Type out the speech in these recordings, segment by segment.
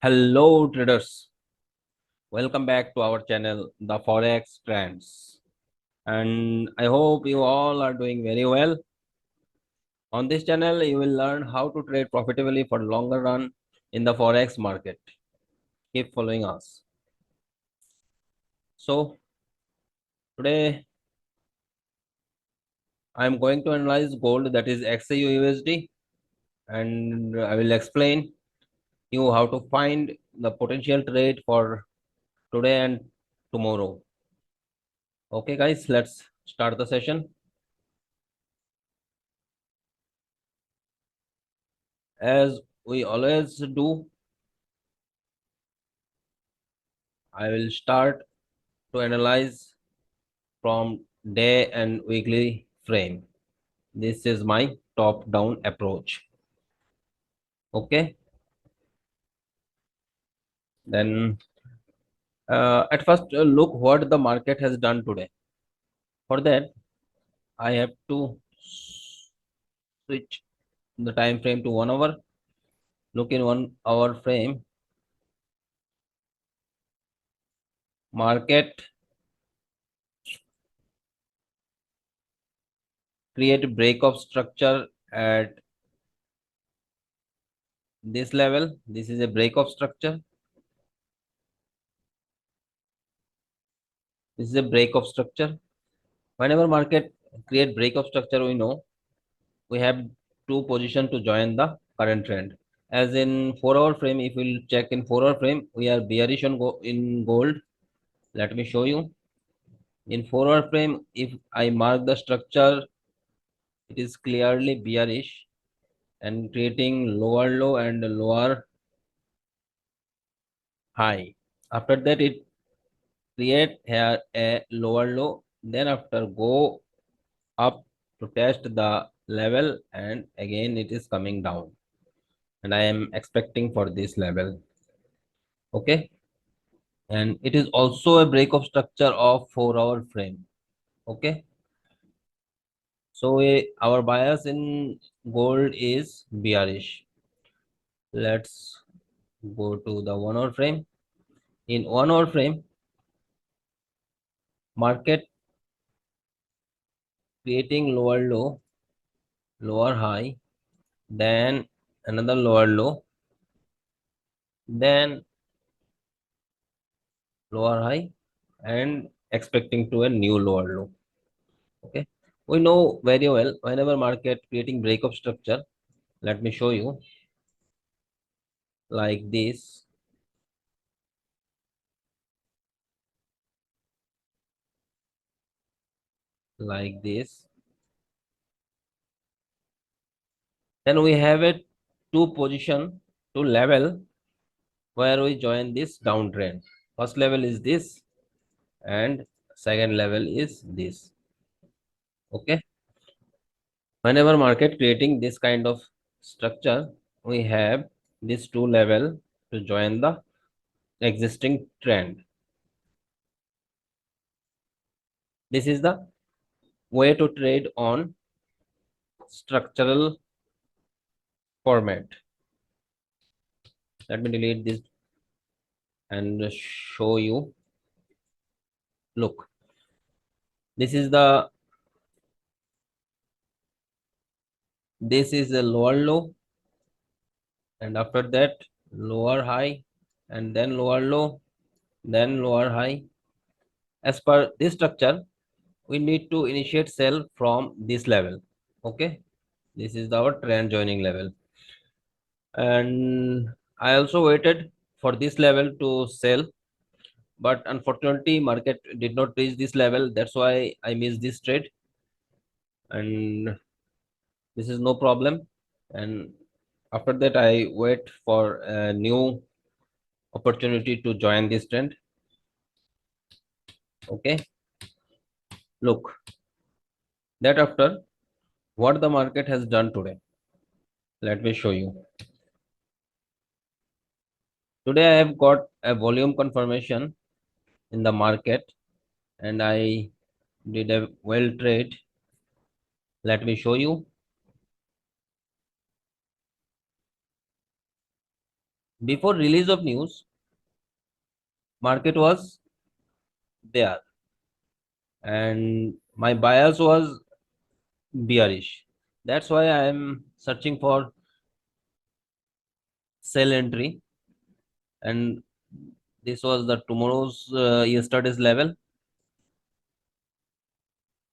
Hello traders, welcome back to our channel The Forex Trends, and I hope you all are doing very well. On this channel you will learn how to trade profitably for longer run in the forex market. Keep following us. So today I am going to analyze gold, that is XauUsd, and I will explain you how to find the potential trade for today and tomorrow. Okay guys, let's start the session. As we always do, I will start to analyze from day and weekly frame. This is my top down approach. Okay, then at first look what the market has done today. For that, I have to switch the time frame to 1 hour. Look in 1 hour frame. Market create break of structure at this level. This is a break of structure. This is a break of structure. Whenever market create break of structure, we know we have two position to join the current trend. As in 4 hour frame, if we'll check in 4 hour frame, we are bearish on in gold. Let me show you. In 4 hour frame, if I mark the structure, it is clearly bearish and creating lower low and lower high. After that, it create here a lower low. Then after go up to test the level, and again it is coming down, and I am expecting for this level. Okay, and it is also a break of structure of 4 hour frame. Okay, so our bias in gold is bearish. Let's go to the 1 hour frame. In 1 hour frame, market creating lower low, lower high, then another lower low, then lower high, and expecting to a new lower low. Okay, we know very well whenever market creating break of structure. Let me show you like this. Like this, then we have a two position, two level where we join this downtrend. First level is this, and second level is this. Okay, whenever market creating this kind of structure, we have this two level to join the existing trend. This is the way to trade on structural format. Let me delete this and show you. Look, this is a lower low, and after that lower high, and then lower low, then lower high. As per this structure, we need to initiate sell from this level. Okay, this is our trend joining level, and I also waited for this level to sell, but unfortunately market did not reach this level. That's why I missed this trade, and this is no problem. And after that I wait for a new opportunity to join this trend. Okay, look, that after what the market has done today, let me show you. Today I have got a volume confirmation in the market, and I did a well trade. Let me show you. Before release of news, market was there and my bias was bearish. That's why I am searching for sell entry, and this was the tomorrow's yesterday's level.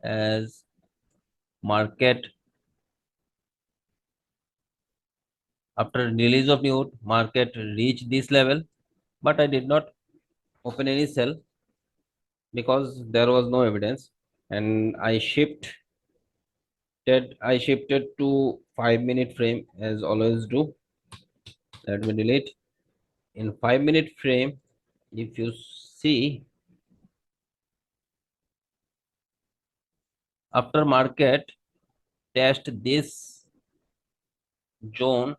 As market after release of news, market reached this level, but I did not open any sell because there was no evidence, and I shifted to 5 minute frame as always do. Let me delete. In 5 minute frame, if you see, after market test this zone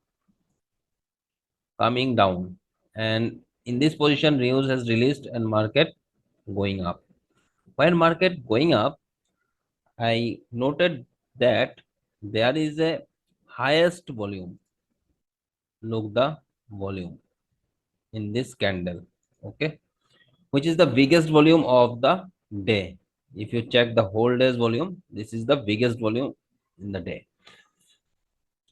coming down, and in this position news has released and market going up. When market going up, I noted that there is a highest volume. Look the volume in this candle, okay, which is the biggest volume of the day. If you check the whole day's volume, this is the biggest volume in the day.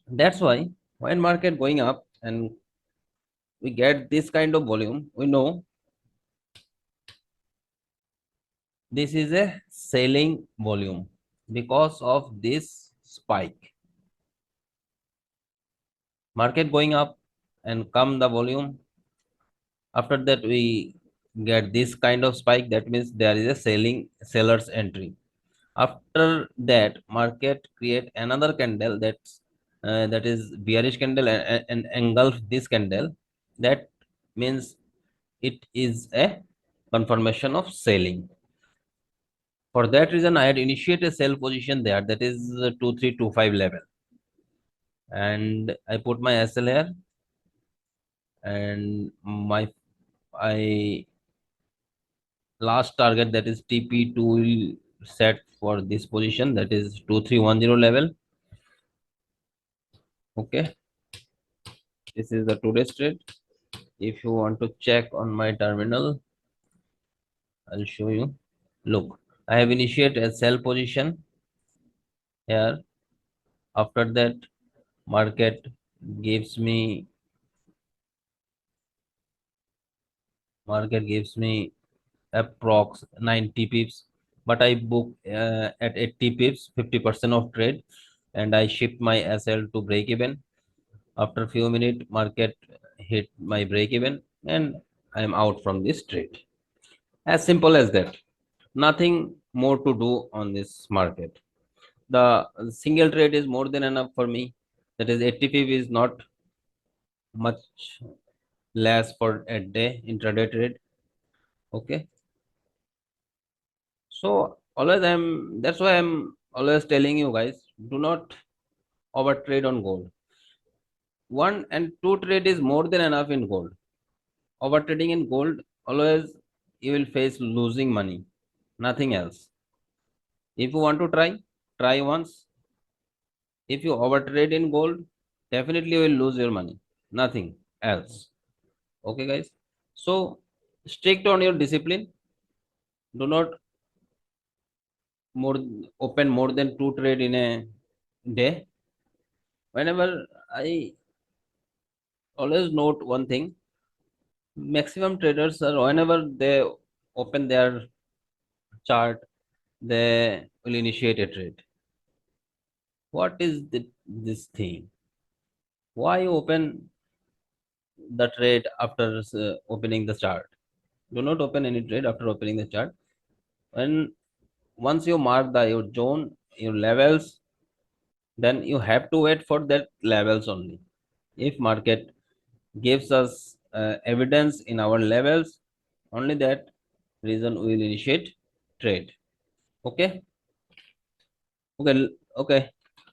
That's why when market going up and we get this kind of volume, we know this is a selling volume because of this spike. Market going up and come the volume. After that, we get this kind of spike. That means there is a seller's entry. After that, market create another candle that is bearish candle and engulf this candle. That means it is a confirmation of selling. For that reason, I had initiated a sell position there. That is 2325 level, and I put my SL here, and my I last target, that is TP2, will set for this position, that is 2310 level. Okay, this is the today's trade. If you want to check on my terminal, I'll show you. Look, I have initiated a sell position here. After that, market gives me market gives me approx 90 pips, but I book at 80 pips, 50% of trade, and I shift my SL to break even. After few minutes, market hit my break even, and I am out from this trade. As simple as that. Nothing more to do on this market. The single trade is more than enough for me. That is 80 pip is not much less for a day intraday trade. Okay. So always that's why I'm always telling you guys, do not over trade on gold. One and two trade is more than enough in gold. Over trading in gold, always you will face losing money. Nothing else. If you want to try once. If you over trade in gold, definitely you will lose your money. Nothing else. Okay, guys. So strict on your discipline. Do not more open more than two trade in a day. Whenever I always note one thing, maximum traders are whenever they open their chart, they will initiate a trade. What is this thing? Why open the trade after opening the chart? Do not open any trade after opening the chart. When once you mark the your zone, your levels, then you have to wait for that levels only. If market gives us evidence in our levels, only that reason we will initiate trade. Okay, okay,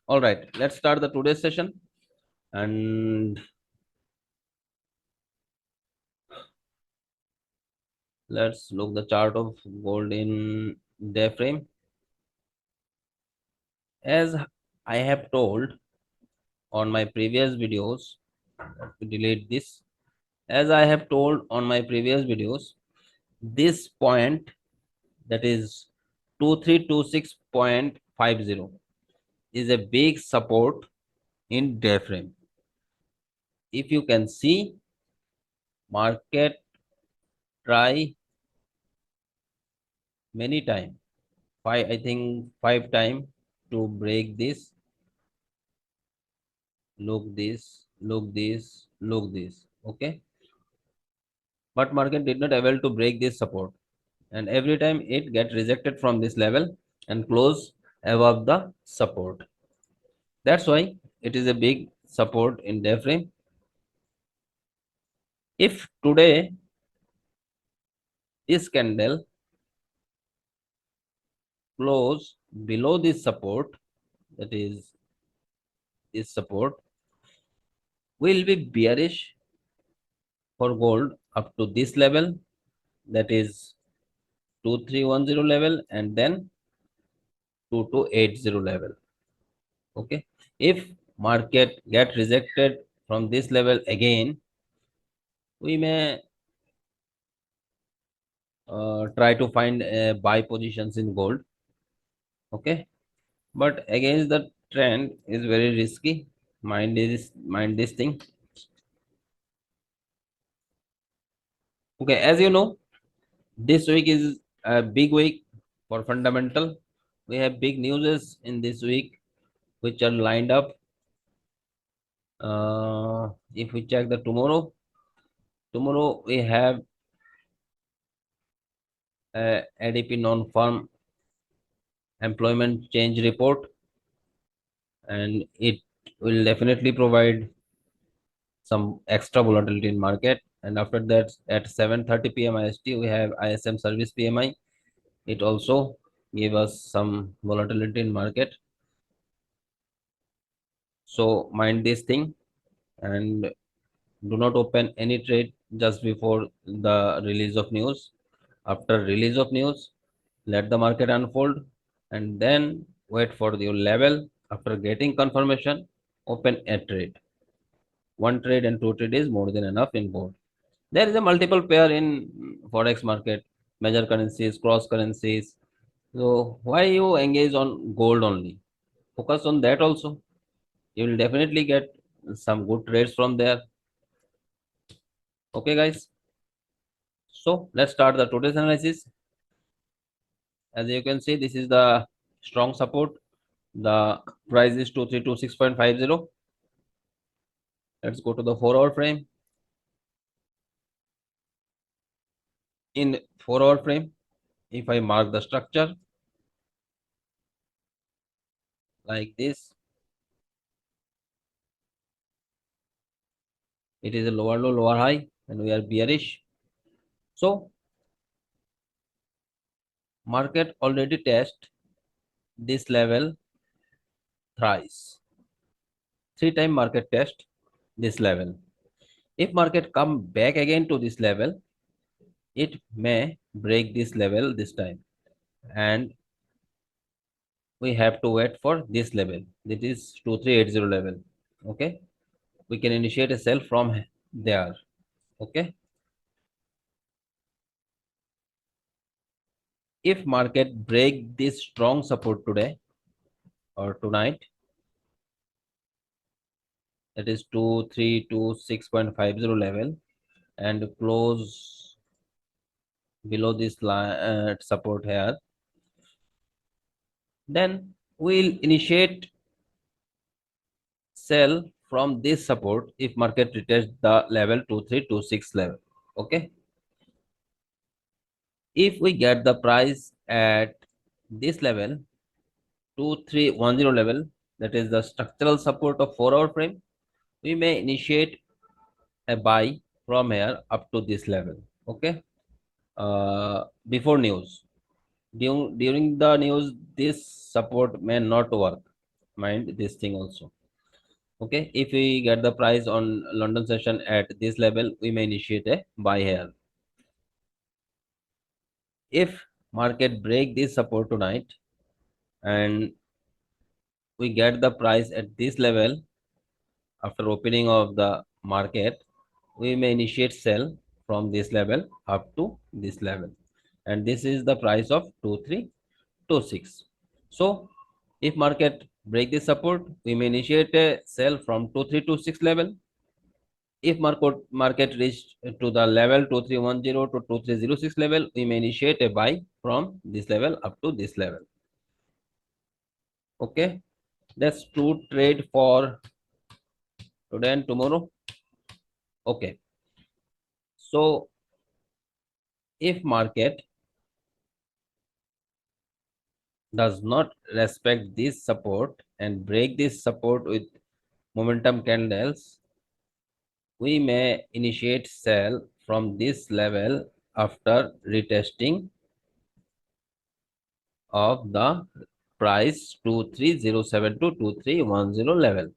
all right. Let's start the today's session, and let's look the chart of gold in day frame. As I have told on my previous videos, let me delete this. As I have told on my previous videos, this point, that is 2326.50, is a big support in day frame. If you can see, market try many time, five, I think 5 time to break this. Look this. Okay, but market did not able to break this support, and every time it get rejected from this level and close above the support. That's why it is a big support in day frame. If today this candle close below this support, that is this support, will be bearish for gold up to this level, that is 2310 level, and then 2280 level. Okay, if market get rejected from this level again, we may try to find buy positions in gold. Okay, but against the trend is very risky. Mind this thing. Okay, as you know, this week is a big week for fundamental. We have big news in this week which are lined up. If we check the tomorrow we have ADP non-farm employment change report, and it will definitely provide some extra volatility in market. And after that, at 7:30 p.m. IST, we have ISM service PMI. It also gave us some volatility in market. So mind this thing, and do not open any trade just before the release of news. After release of news, let the market unfold, and then wait for your level. After getting confirmation, open a trade. One trade and two trade is more than enough in both. There is a multiple pair in forex market, major currencies, cross currencies. So why you engage on gold only? Focus on that also. You will definitely get some good trades from there. Okay, guys. So let's start the today's analysis. As you can see, this is the strong support. The price is 2326.50. Let's go to the 4 hour frame. In 4 hour frame, if I mark the structure like this, it is a lower low, lower high, and we are bearish. So market already test this level thrice. 3 time market test this level. If market come back again to this level, it may break this level this time, and we have to wait for this level. That is 2380 level. Okay, we can initiate a sell from there. Okay, if market break this strong support today or tonight, that is 2326.50 level, and close below this line support here, then we'll initiate sell from this support if market retests the level 2326 level. Okay, if we get the price at this level 2310 level, that is the structural support of 4 hour frame, we may initiate a buy from here up to this level. Okay, before news, during the news, this support may not work. Mind this thing also. Okay, if we get the price on London session at this level, we may initiate a buy here. If market break this support tonight and we get the price at this level after opening of the market, we may initiate sell from this level up to this level, and this is the price of 2326. So if market break this support, we may initiate a sell from 2326 level. If market reached to the level 2310 to 2306 level, we may initiate a buy from this level up to this level. Okay, that's two trade for today and tomorrow. Okay, so if market does not respect this support and break this support with momentum candles, we may initiate sell from this level after retesting of the price 23072 to 2310 level,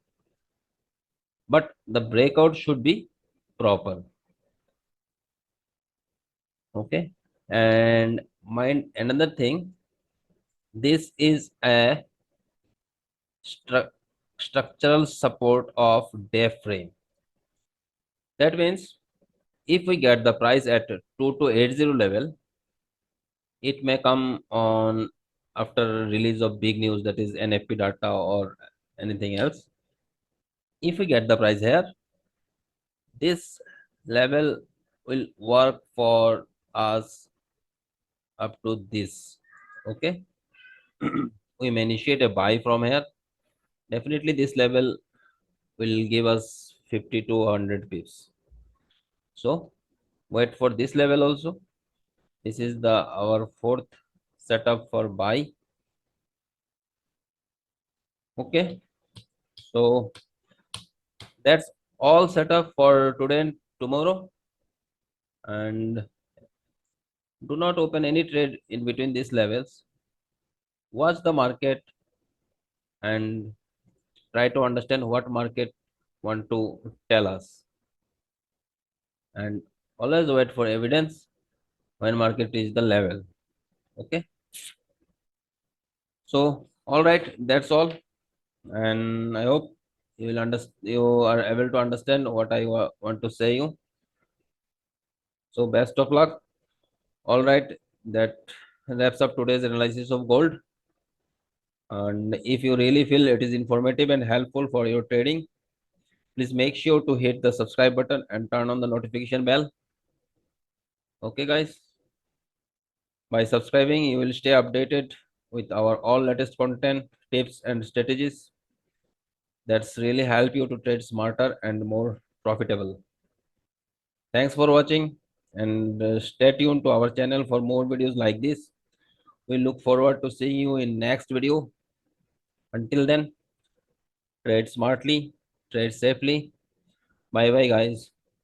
but the breakout should be proper. Okay, and mind another thing, this is a structural support of day frame. That means if we get the price at 2280 level, it may come on after release of big news, that is NFP data or anything else. If we get the price here, this level will work for us up to this. Okay, we may initiate a buy from here. Definitely this level will give us 50 to 100 pips. So wait for this level also. This is the our fourth setup for buy. Okay, so that's all set up for today and tomorrow, and do not open any trade in between these levels. Watch the market and try to understand what market want to tell us, and always wait for evidence when market is the level. Okay, so all right, that's all, and I hope you are able to understand what I want to say you. So best of luck. All right, that wraps up today's analysis of gold. And if you really feel it is informative and helpful for your trading, please make sure to hit the subscribe button and turn on the notification bell. Okay, guys. By subscribing, you will stay updated with our all latest content, tips, and strategies that's really help you to trade smarter and more profitable. Thanks for watching, and stay tuned to our channel for more videos like this. We look forward to seeing you in next video. Until then, trade smartly, trade safely. Bye bye, guys.